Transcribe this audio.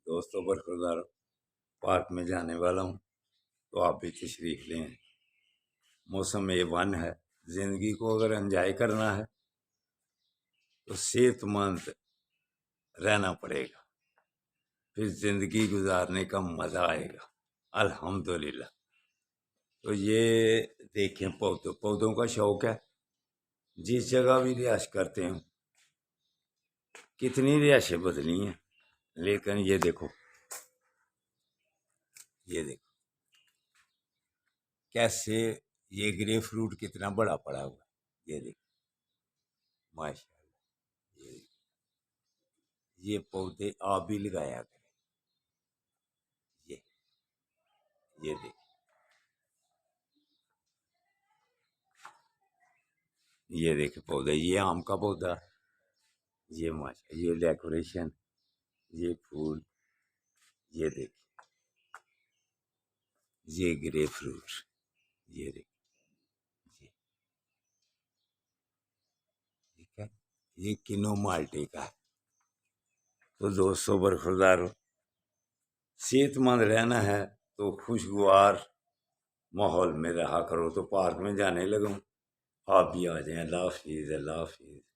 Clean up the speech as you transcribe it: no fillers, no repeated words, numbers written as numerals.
دوستوں برخوردار پارک میں جانے والا ہوں، تو آپ بھی تشریف لیں۔ موسم A1 ہے، زندگی کو اگر انجوائے کرنا ہے تو صحت مند رہنا پڑے گا، پھر زندگی گزارنے کا مزہ آئے گا الحمدللہ۔ تو یہ دیکھیں پودوں کا شوق ہے، جس جگہ بھی رہائش کرتے ہیں، کتنی رہائشیں بدلی ہیں، لیکن یہ دیکھو کیسے یہ گرے فروٹ کتنا بڑا پڑا ہوا ہے، یہ دیکھو ماشاء اللہ۔ یہ پودے آپ بھی لگایا کریں، یہ دیکھ، یہ دیکھ پودے، یہ آم کا پودا، یہ ماشاء، یہ ڈیکوریشن، یہ پھول، یہ دیکھ، یہ گرے فروٹ، یہ دیکھ، ٹھیک ہے، یہ کنو مالٹے کا ہے۔ تو دوستوں برخوردار، صحت مند رہنا ہے تو خوشگوار ماحول میں رہا کرو۔ تو پارک میں جانے لگوں، آپ بھی آ جائیں۔ اللہ حافظ، اللہ حافظ۔